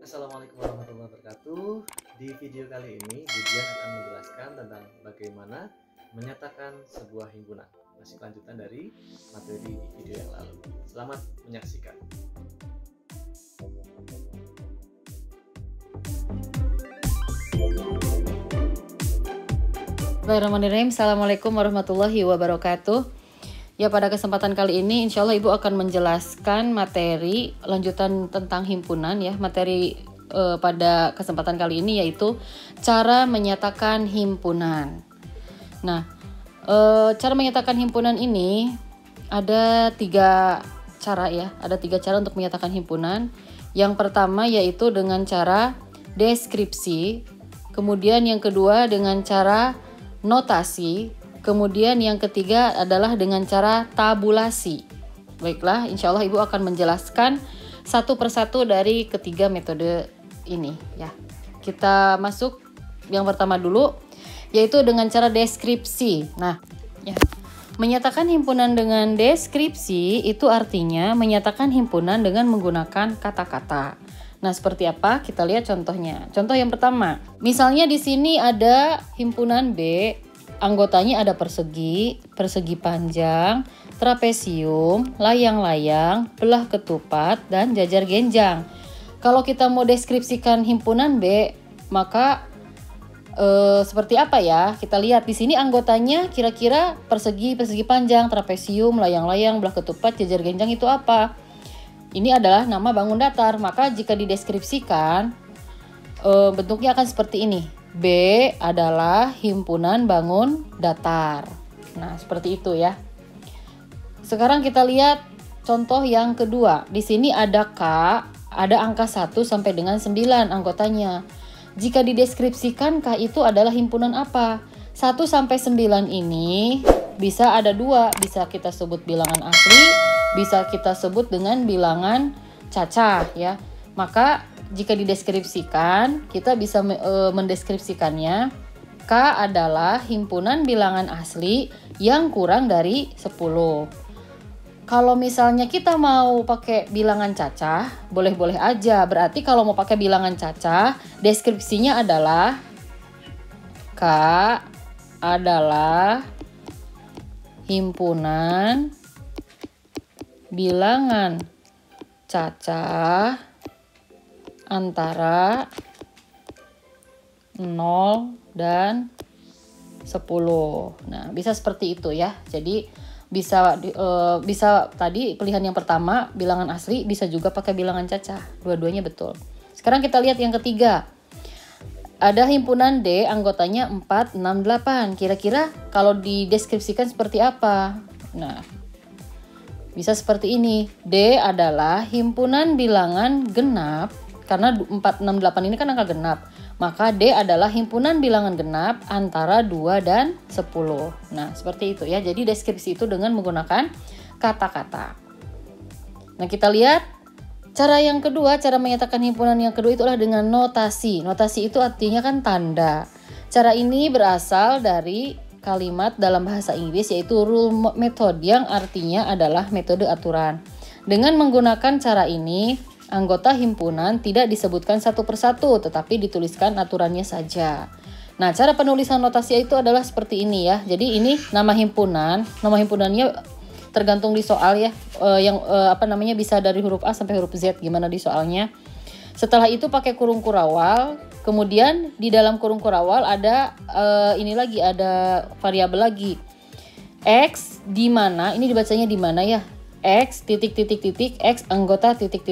Assalamualaikum warahmatullahi wabarakatuh. Di video kali ini, Budian akan menjelaskan tentang bagaimana menyatakan sebuah himpunan. Masih lanjutan dari materi di video yang lalu. Selamat menyaksikan. Bismillahirrahmanirrahim. Assalamualaikum warahmatullahi wabarakatuh. Ya, pada kesempatan kali ini insya Allah Ibu akan menjelaskan materi lanjutan tentang himpunan ya. Materi pada kesempatan kali ini yaitu cara menyatakan himpunan. Nah, cara menyatakan himpunan ini ada 3 cara ya. Ada 3 cara untuk menyatakan himpunan. Yang pertama yaitu dengan cara deskripsi. Kemudian yang kedua dengan cara notasi. Kemudian yang ketiga adalah dengan cara tabulasi. Baiklah, insya Allah Ibu akan menjelaskan satu persatu dari ketiga metode ini ya. Kita masuk yang pertama dulu, yaitu dengan cara deskripsi. Nah, ya. Menyatakan himpunan dengan deskripsi itu artinya menyatakan himpunan dengan menggunakan kata-kata. Nah, seperti apa? Kita lihat contohnya. Contoh yang pertama, misalnya di sini ada himpunan B. Anggotanya ada persegi, persegi panjang, trapesium, layang-layang, belah ketupat, dan jajar genjang. Kalau kita mau deskripsikan himpunan B, maka seperti apa ya? Kita lihat di sini anggotanya kira-kira persegi, persegi panjang, trapesium, layang-layang, belah ketupat, jajar genjang itu apa? Ini adalah nama bangun datar. Maka jika dideskripsikan, bentuknya akan seperti ini. B adalah himpunan bangun datar. Nah, seperti itu ya. Sekarang kita lihat contoh yang kedua. Di sini ada K, ada angka 1 sampai dengan 9 anggotanya. Jika dideskripsikan K itu adalah himpunan apa? 1 sampai 9 ini bisa ada 2, bisa kita sebut bilangan asli, bisa kita sebut dengan bilangan cacah ya. Maka jika dideskripsikan, kita bisa mendeskripsikannya K adalah himpunan bilangan asli yang kurang dari 10. Kalau misalnya kita mau pakai bilangan cacah, boleh-boleh aja. Berarti kalau mau pakai bilangan cacah, deskripsinya adalah K adalah himpunan bilangan cacah antara 0 dan 10. Nah, bisa seperti itu ya. Jadi bisa tadi pilihan yang pertama bilangan asli, bisa juga pakai bilangan cacah. Dua-duanya betul. Sekarang kita lihat yang ketiga. Ada himpunan D, anggotanya 4, 6, 8. Kira-kira kalau dideskripsikan seperti apa? Nah, bisa seperti ini. D adalah himpunan bilangan genap. Karena 4, 6, 8 ini kan angka genap. Maka D adalah himpunan bilangan genap antara 2 dan 10. Nah, seperti itu ya. Jadi deskripsi itu dengan menggunakan kata-kata. Nah, kita lihat cara yang kedua, cara menyatakan himpunan yang kedua itulah dengan notasi. Notasi itu artinya kan tanda. Cara ini berasal dari kalimat dalam bahasa Inggris yaitu rule method yang artinya adalah metode aturan. Dengan menggunakan cara ini, anggota himpunan tidak disebutkan satu persatu, tetapi dituliskan aturannya saja. Nah, cara penulisan notasi itu adalah seperti ini ya. Jadi ini nama himpunan, nama himpunannya tergantung di soal ya. Bisa dari huruf A sampai huruf Z, gimana di soalnya. Setelah itu pakai kurung kurawal, kemudian di dalam kurung kurawal ada ada variabel lagi. X di mana? Ini dibacanya di mana ya? X titik X anggota titik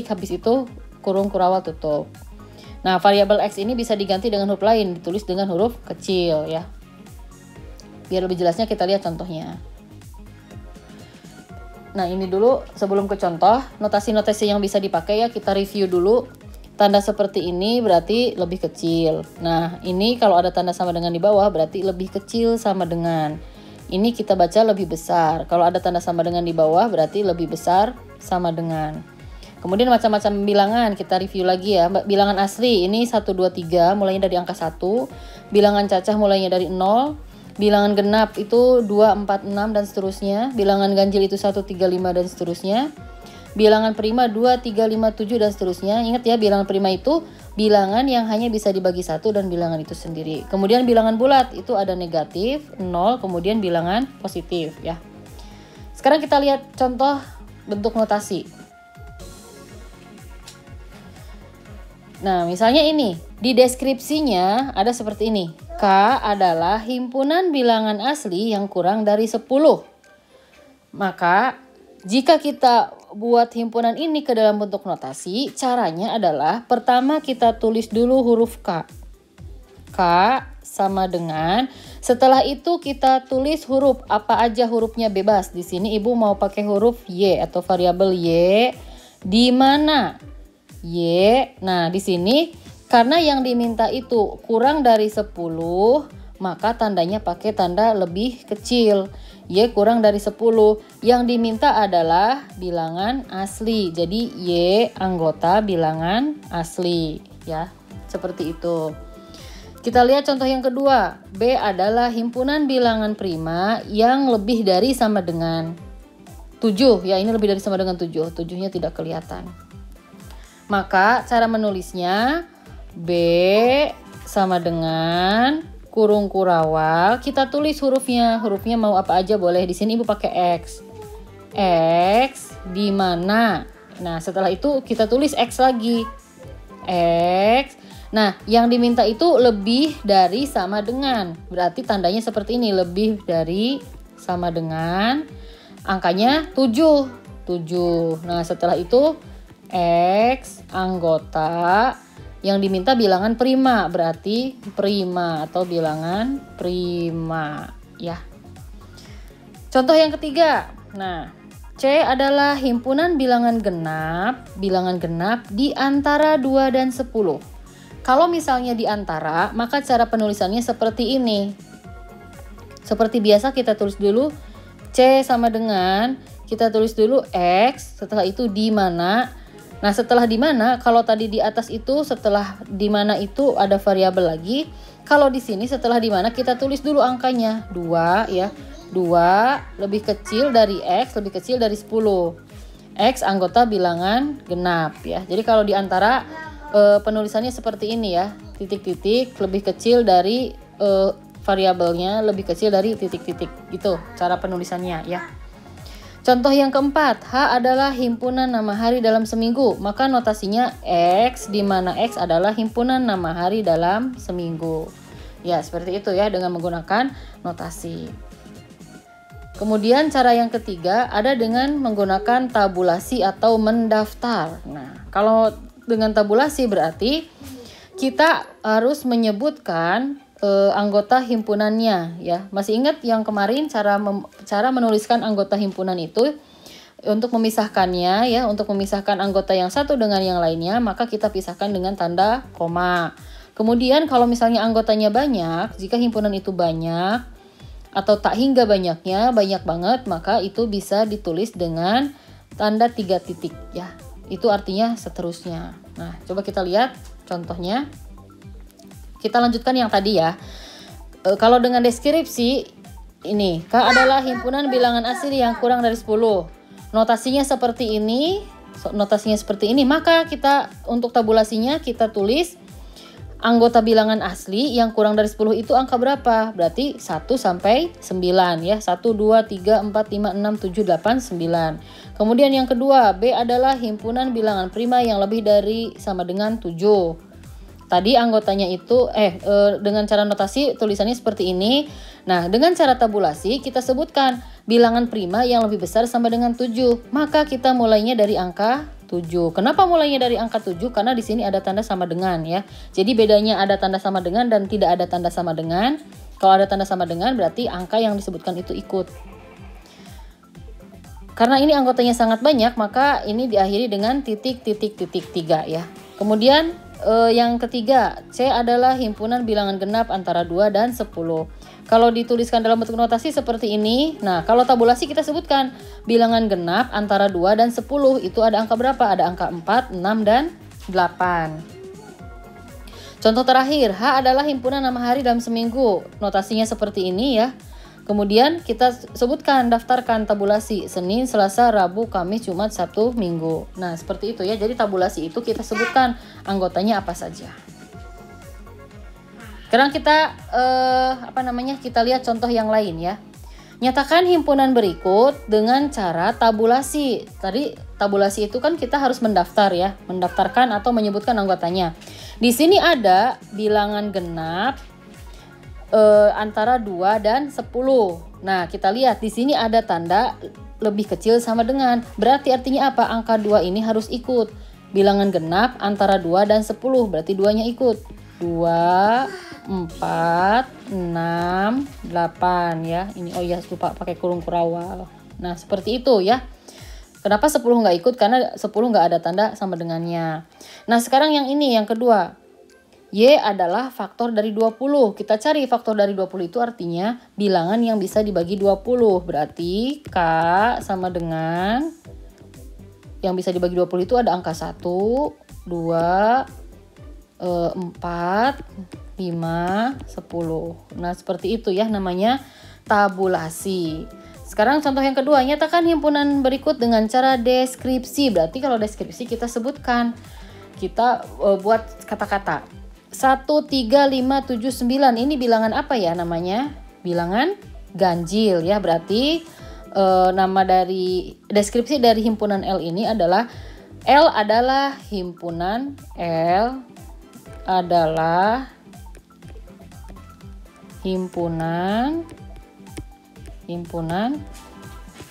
habis itu kurung kurawal tutup. Nah, variabel X ini bisa diganti dengan huruf lain, ditulis dengan huruf kecil ya. Biar lebih jelasnya kita lihat contohnya. Nah, ini dulu sebelum ke contoh, notasi-notasi yang bisa dipakai ya, kita review dulu. Tanda seperti ini berarti lebih kecil. Nah, ini kalau ada tanda sama dengan di bawah berarti lebih kecil sama dengan. Ini kita baca lebih besar. Kalau ada tanda sama dengan di bawah berarti lebih besar sama dengan. Kemudian macam-macam bilangan kita review lagi ya. Bilangan asli ini 1, 2, 3 mulainya dari angka 1. Bilangan cacah mulainya dari 0. Bilangan genap itu 2, 4, 6 dan seterusnya. Bilangan ganjil itu 1, 3, 5 dan seterusnya. bilangan prima 2, 3, 5, 7 dan seterusnya. Ingat ya, bilangan prima itu bilangan yang hanya bisa dibagi 1 dan bilangan itu sendiri. Kemudian bilangan bulat itu ada negatif, 0, kemudian bilangan positif ya. Sekarang kita lihat contoh bentuk notasi. Nah, misalnya ini, di deskripsinya ada seperti ini. K adalah himpunan bilangan asli yang kurang dari 10. Maka, jika kita buat himpunan ini ke dalam bentuk notasi, caranya adalah pertama kita tulis dulu huruf K. K sama dengan, setelah itu kita tulis huruf apa aja, hurufnya bebas. Di sini Ibu mau pakai huruf Y atau variabel Y, di mana Y. Nah, di sini karena yang diminta itu kurang dari 10, maka tandanya pakai tanda lebih kecil. Y kurang dari 10. Yang diminta adalah bilangan asli. Jadi Y anggota bilangan asli ya. Seperti itu. Kita lihat contoh yang kedua. B adalah himpunan bilangan prima yang lebih dari sama dengan 7. Ya, ini lebih dari sama dengan 7. 7-nya tidak kelihatan. Maka cara menulisnya B sama dengan kurung kurawal, kita tulis hurufnya. Hurufnya mau apa aja boleh. Di sini Ibu pakai X. X di mana? Nah, setelah itu kita tulis X lagi. X. Nah, yang diminta itu lebih dari sama dengan. Berarti tandanya seperti ini, lebih dari sama dengan angkanya 7. 7. Nah, setelah itu X anggota yang diminta bilangan prima, berarti prima atau bilangan prima ya. Contoh yang ketiga. Nah, C adalah himpunan bilangan genap di antara 2 dan 10. Kalau misalnya di antara, maka cara penulisannya seperti ini. Seperti biasa kita tulis dulu C sama dengan, kita tulis dulu X, setelah itu di mana. Nah, setelah di mana, kalau tadi di atas itu setelah di mana itu ada variabel lagi. Kalau di sini setelah di mana kita tulis dulu angkanya 2 ya. 2 lebih kecil dari X, lebih kecil dari 10. X anggota bilangan genap ya. Jadi kalau di antara penulisannya seperti ini ya. Titik-titik lebih kecil dari variabelnya, lebih kecil dari titik-titik. Gitu cara penulisannya ya. Contoh yang keempat, H adalah himpunan nama hari dalam seminggu. Maka notasinya X, di mana X adalah himpunan nama hari dalam seminggu. Ya, seperti itu ya dengan menggunakan notasi. Kemudian cara yang ketiga ada dengan menggunakan tabulasi atau mendaftar. Nah, kalau dengan tabulasi berarti kita harus menyebutkan anggota himpunannya ya. Masih ingat yang kemarin cara menuliskan anggota himpunan itu untuk memisahkannya ya, untuk memisahkan anggota yang satu dengan yang lainnya, maka kita pisahkan dengan tanda koma. Kemudian kalau misalnya anggotanya banyak, jika himpunan itu banyak atau tak hingga banyaknya, banyak banget, maka itu bisa ditulis dengan tanda 3 titik ya. Itu artinya seterusnya. Nah, coba kita lihat contohnya. Kita lanjutkan yang tadi ya. Kalau dengan deskripsi ini, K adalah himpunan bilangan asli yang kurang dari 10. Notasinya seperti ini. Maka kita untuk tabulasinya kita tulis anggota bilangan asli yang kurang dari 10 itu angka berapa? Berarti 1 sampai 9 ya. 1, 2, 3, 4, 5, 6, 7, 8, 9. Kemudian yang kedua, B adalah himpunan bilangan prima yang lebih dari sama dengan 7. Tadi anggotanya itu dengan cara notasi tulisannya seperti ini. Nah, dengan cara tabulasi kita sebutkan bilangan prima yang lebih besar sama dengan 7. Maka kita mulainya dari angka 7. Kenapa mulainya dari angka 7? Karena di sini ada tanda sama dengan ya. Jadi bedanya ada tanda sama dengan dan tidak ada tanda sama dengan. Kalau ada tanda sama dengan berarti angka yang disebutkan itu ikut. Karena ini anggotanya sangat banyak, maka ini diakhiri dengan titik 3 ya. Kemudian yang ketiga, C adalah himpunan bilangan genap antara 2 dan 10. Kalau dituliskan dalam bentuk notasi seperti ini, nah kalau tabulasi kita sebutkan bilangan genap antara 2 dan 10, itu ada angka berapa? Ada angka 4, 6, dan 8. Contoh terakhir, H adalah himpunan nama hari dalam seminggu. Notasinya seperti ini ya. Kemudian kita sebutkan, daftarkan tabulasi Senin, Selasa, Rabu, Kamis, Jumat, Sabtu, Minggu. Nah, seperti itu ya. Jadi tabulasi itu kita sebutkan anggotanya apa saja. Sekarang kita kita lihat contoh yang lain ya. Nyatakan himpunan berikut dengan cara tabulasi. Tadi tabulasi itu kan kita harus mendaftar ya, mendaftarkan atau menyebutkan anggotanya. Di sini ada bilangan genap antara 2 dan 10. Nah, kita lihat di sini ada tanda lebih kecil sama dengan. Berarti artinya apa? Angka 2 ini harus ikut. Bilangan genap antara 2 dan 10, berarti 2-nya ikut. 2, 4, 6, 8 ya. Ini lupa pakai kurung kurawal. Nah, seperti itu ya. Kenapa 10 nggak ikut? Karena 10 nggak ada tanda sama dengannya. Nah, sekarang yang ini, yang kedua. Y adalah faktor dari 20. Kita cari faktor dari 20 itu artinya bilangan yang bisa dibagi 20. Berarti K sama dengan yang bisa dibagi 20 itu ada angka 1, 2, 4, 5, 10. Nah, seperti itu ya namanya tabulasi. Sekarang contoh yang kedua, nyatakan himpunan berikut dengan cara deskripsi. Berarti kalau deskripsi kita sebutkan, kita buat kata-kata. 1, 3, 5, 7, 9. Ini bilangan apa ya namanya? Bilangan ganjil ya. Berarti nama dari deskripsi dari himpunan L ini adalah L adalah himpunan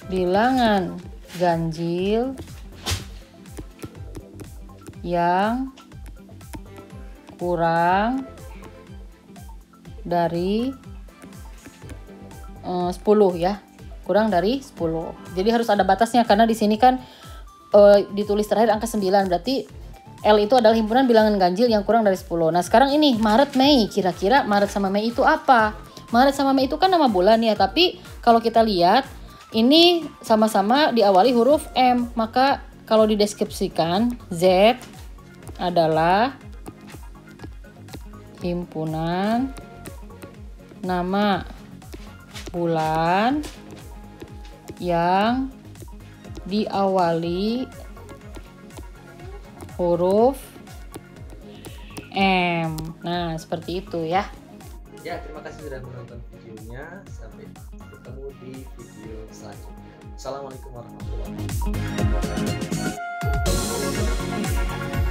bilangan ganjil yang kurang dari 10 ya. Kurang dari 10. Jadi harus ada batasnya karena di sini kan ditulis terakhir angka 9. Berarti L itu adalah himpunan bilangan ganjil yang kurang dari 10. Nah, sekarang ini Maret, Mei. Kira-kira Maret sama Mei itu apa? Maret sama Mei itu kan nama bulan ya, tapi kalau kita lihat ini sama-sama diawali huruf M. Maka kalau dideskripsikan Z adalah himpunan nama bulan yang diawali huruf M. Nah, seperti itu ya. Ya, terima kasih sudah menonton videonya. Sampai ketemu di video selanjutnya. Assalamualaikum warahmatullahi wabarakatuh.